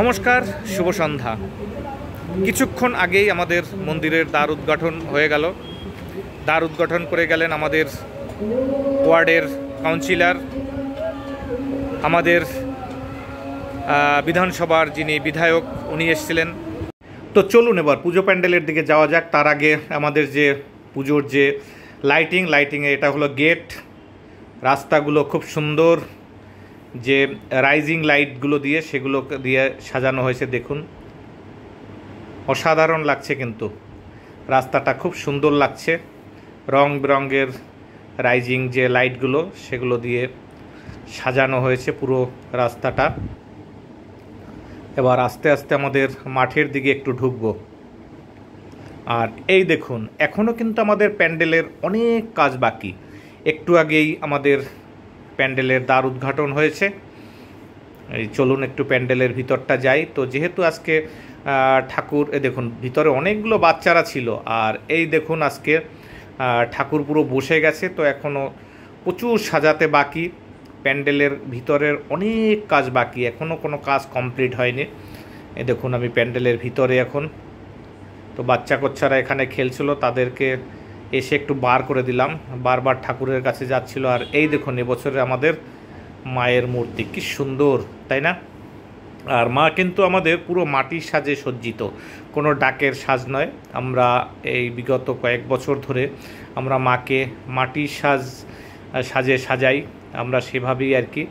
নমস্কার, শুভ সন্ধ্যা। কিছুক্ষণ আগেই আমাদের মন্দিরের দ্বার উদ্ঘাটন হয়ে গেল। দ্বার উদ্ঘাটন করে গেলেন আমাদের ওয়ার্ডের কাউন্সিলর, আমাদের বিধানসভার যিনি বিধায়ক উনি এসেছিলেন। তো চলুন এবার পুজো প্যান্ডেলের দিকে যাওয়া যাক। তার আগে আমাদের যে পুজোর যে লাইটিংয়ে এটা হলো গেট, রাস্তাগুলো খুব সুন্দর যে রাইজিং লাইটগুলো দিয়ে সেগুলো দিয়ে সাজানো হয়েছে। দেখুন, অসাধারণ লাগছে, কিন্তু রাস্তাটা খুব সুন্দর লাগছে। রং বেরঙের রাইজিং যে লাইটগুলো সেগুলো দিয়ে সাজানো হয়েছে পুরো রাস্তাটা। এবার আস্তে আস্তে আমাদের মাঠের দিকে একটু ঢুকবো। আর এই দেখুন, এখনও কিন্তু আমাদের প্যান্ডেলের অনেক কাজ বাকি। একটু আগেই আমাদের প্যান্ডেলের দ্বার উদ্ঘাটন হয়েছে। এই চলুন একটু প্যান্ডেলের ভিতরটা যাই। তো যেহেতু আজকে ঠাকুর, দেখুন ভিতরে অনেকগুলো বাচ্চারা ছিল, আর এই দেখুন আজকে ঠাকুর পুরো বসে গেছে। তো এখনও প্রচুর সাজাতে বাকি, প্যান্ডেলের ভিতরের অনেক কাজ বাকি, এখনও কোনো কাজ কমপ্লিট হয়নি। এই দেখুন আমি প্যান্ডেলের ভিতরে এখন। তো বাচ্চা কোচ্চারা এখানে খেলছিল, তাদেরকে এসে একটু বার করে দিলাম, বারবার ঠাকুরের কাছে যাচ্ছিল। আর এই দেখুন এবছরে আমাদের মায়ের মূর্তি কি সুন্দর, তাই না? আর মা কিন্তু আমাদের পুরো মাটির সাজে সজ্জিত, কোনো ডাকের সাজ নয়। আমরা এই বিগত কয়েক বছর ধরে আমরা মাকে মাটির সাজে সাজাই। আমরা সেভাবেই আর কি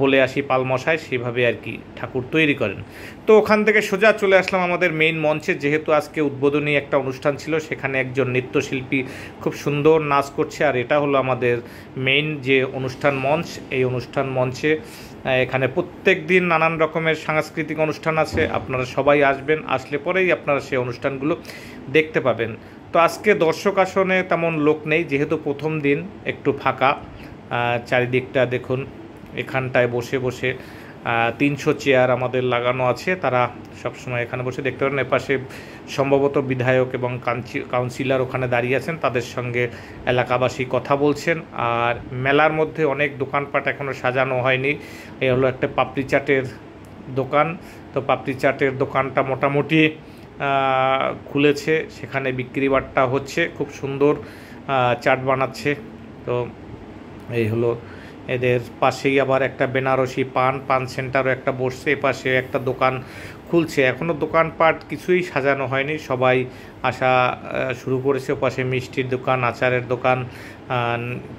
বলে আসি, পালমশায় সেভাবে আর কি ঠাকুর তৈরি করেন। তো ওখান থেকে সোজা চলে আসলাম আমাদের মেইন মঞ্চে। যেহেতু আজকে উদ্বোধনী একটা অনুষ্ঠান ছিল, সেখানে একজন নৃত্যশিল্পী খুব সুন্দর নাচ করছে। আর এটা হলো আমাদের মেইন যে অনুষ্ঠান মঞ্চ। এই অনুষ্ঠান মঞ্চে এখানে প্রত্যেক দিন নানান রকমের সাংস্কৃতিক অনুষ্ঠান আছে। আপনারা সবাই আসবেন, আসলে পরেই আপনারা সেই অনুষ্ঠানগুলো দেখতে পাবেন। তো আজকে দর্শক আসনে তেমন লোক নেই, যেহেতু প্রথম দিন একটু ফাঁকা। চারিদিকটা দেখুন, এখানটায় বসে বসে 300 চেয়ার আমাদের লাগানো আছে, তারা সবসময় এখানে বসে দেখতে পারেন। এপাশে সম্ভবত বিধায়ক এবং কাউন্সিলর ওখানে দাঁড়িয়ে আছেন, তাদের সঙ্গে এলাকাবাসী কথা বলছেন। আর মেলার মধ্যে অনেক দোকানপাট এখনও সাজানো হয়নি। এই হলো একটা পাপড়ি চাটের দোকান। তো পাপড়ি চাটের দোকানটা মোটামুটি খুলেছে, সেখানে বিক্রি বাট্টা হচ্ছে, খুব সুন্দর চাট বানাচ্ছে। তো এই হলো, এদের পাশেই আবার একটা বেনারসি পান সেন্টারও একটা বসছে, এপাশে একটা দোকান খুলছে। এখনও দোকানপাট কিছুই সাজানো হয়নি, সবাই আসা শুরু করেছে। ওপাশে মিষ্টির দোকান, আচারের দোকান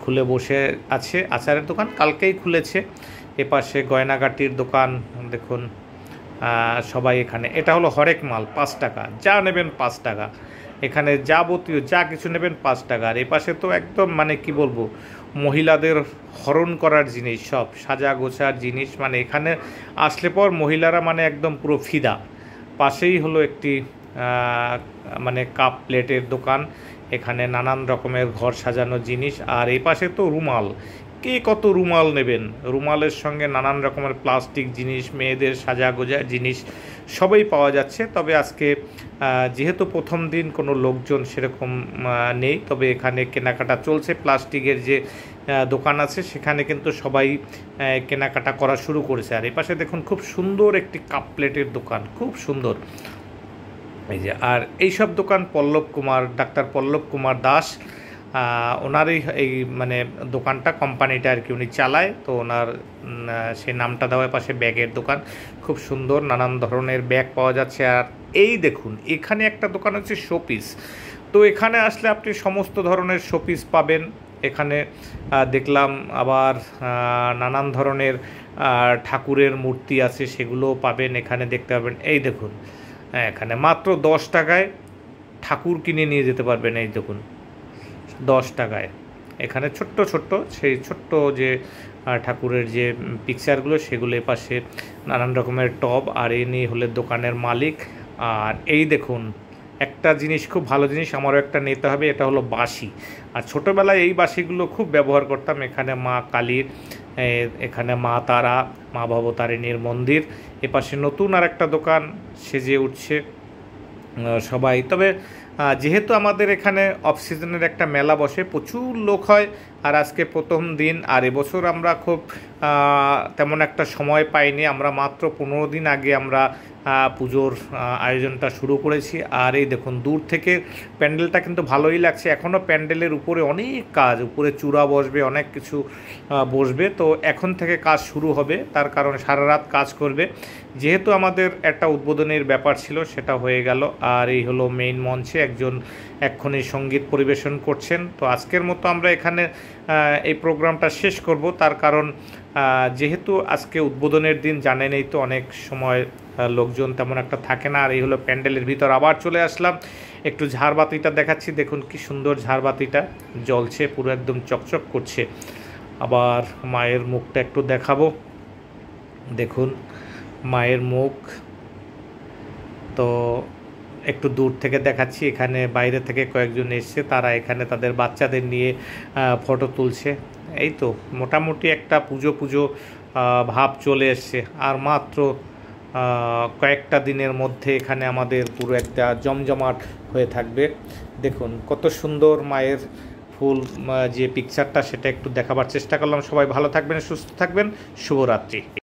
খুলে বসে আছে। আচারের দোকান কালকেই খুলেছে। এপাশে গয়নাগাটির দোকান দেখুন, সবাই এখানে। এটা হলো হরেক মাল 5 টাকা, যা নেবেন 5 টাকা। এখানে যাবতীয় যা কিছু নেবেন 5 টাকা। আর এপাশে তো একদম মানে কি বলবো, মহিলাদের হরণ করার জিনিস, সব সাজা গোছার জিনিস। মানে এখানে আসলে পর মহিলারা মানে একদম পুরো ফিদা। পাশেই হলো একটি মানে কাপ প্লেটের দোকান, এখানে নানান রকমের ঘর সাজানোর জিনিস। আর এই পাশে তো রুমাল, কে কত রুমাল নেবেন, রুমালের সঙ্গে নানান রকমের প্লাস্টিক জিনিস, মেয়েদের সাজা গোজা জিনিস সবই পাওয়া যাচ্ছে। তবে আজকে যেহেতু প্রথম দিন কোনো লোকজন সেরকম নেই, তবে এখানে কেনাকাটা চলছে। প্লাস্টিকের যে দোকান আছে সেখানে কিন্তু সবাই কেনাকাটা করা শুরু করেছে। আর এই পাশে দেখুন খুব সুন্দর একটি কাপ প্লেটের দোকান, খুব সুন্দর এই যে। আর এইসব দোকান ডাক্তার পল্লব কুমার দাস, ওনারই এই মানে দোকানটা, কোম্পানিটা আর কি উনি চালায়। তো ওনার সেই নামটা দেওয়া। পাশে ব্যাগের দোকান, খুব সুন্দর নানান ধরনের ব্যাগ পাওয়া যাচ্ছে। আর এই দেখুন এখানে একটা দোকান হচ্ছে শোপিস। তো এখানে আসলে আপনি সমস্ত ধরনের শোপিস পাবেন। এখানে দেখলাম আবার নানান ধরনের ঠাকুরের মূর্তি আছে, সেগুলোও পাবেন এখানে, দেখতে পাবেন। এই দেখুন এখানে মাত্র 10 টাকায় ঠাকুর কিনে নিয়ে যেতে পারবেন। এই দেখুন 10 টাকায় এখানে ছোট্ট ছোট্ট সেই ছোট্ট যে ঠাকুরের যে পিকচারগুলো, সেগুলো পাশে নানান রকমের টব। আর ইনি হলে দোকানের মালিক। আর এই দেখুন একটা জিনিস, খুব ভালো জিনিস, আমারও একটা নিতে হবে। এটা হলো বাঁশি। আর ছোটোবেলায় এই বাঁশিগুলো খুব ব্যবহার করতাম। এখানে মা কালীর, এখানে মা তারা, মা ভবতারিণীর মন্দির। এপাশে নতুন আর একটা দোকান সেজে উঠছে সবাই। তবে যেহেতু আমাদের এখানে অফ সিজনের একটা মেলা বসে, প্রচুর লোক হয়, আর আজকে প্রথম দিন। আর এবছর আমরা খুব তেমন একটা সময় পাইনি, আমরা মাত্র 15 দিন আগে আমরা পুজোর আয়োজনটা শুরু করেছি। আর এই দেখুন দূর থেকে প্যান্ডেলটা কিন্তু ভালোই লাগছে। এখনও প্যান্ডেলের উপরে অনেক কাজ, উপরে চূড়া বসবে, অনেক কিছু বসবে। তো এখন থেকে কাজ শুরু হবে, তার কারণ সারা রাত কাজ করবে। যেহেতু আমাদের একটা উদ্বোধনের ব্যাপার ছিল, সেটা হয়ে গেল। আর এই হলো মেইন মঞ্চে একজন এক্ষুনি সঙ্গীত পরিবেশন করছেন। তো আজকের মতো আমরা এখানে এই প্রোগ্রামটা শেষ করব, তার কারণ যেহেতু আজকে উদ্বোধনের দিন, জানেনই তো অনেক সময় লোকজন তেমন একটা থাকে না। আর এই হলো প্যান্ডেলের ভিতর। আবার চলে আসলাম, একটু ঝাড়বাতিটা দেখাচ্ছি। দেখুন কি সুন্দর ঝাড়বাতিটা জ্বলছে, পুরো একদম চকচক করছে। আবার মায়ের মুখটা একটু দেখাবো, দেখুন মায়ের মুখ। তো একটু দূর থেকে দেখাচ্ছি, এখানে বাইরে থেকে কয়েকজন এসছে, তারা এখানে তাদের বাচ্চাদের নিয়ে ফটো তুলছে। এই তো মোটামুটি একটা পুজো পুজো ভাব চলে এসছে। আর মাত্র কয়েকটা দিনের মধ্যে এখানে আমাদের পুরো একটা জমজমাট হয়ে থাকবে। দেখুন কত সুন্দর মায়ের ফুল যে পিকচারটা, সেটা একটু দেখাবার চেষ্টা করলাম। সবাই ভালো থাকবেন, সুস্থ থাকবেন, শুভরাত্রি।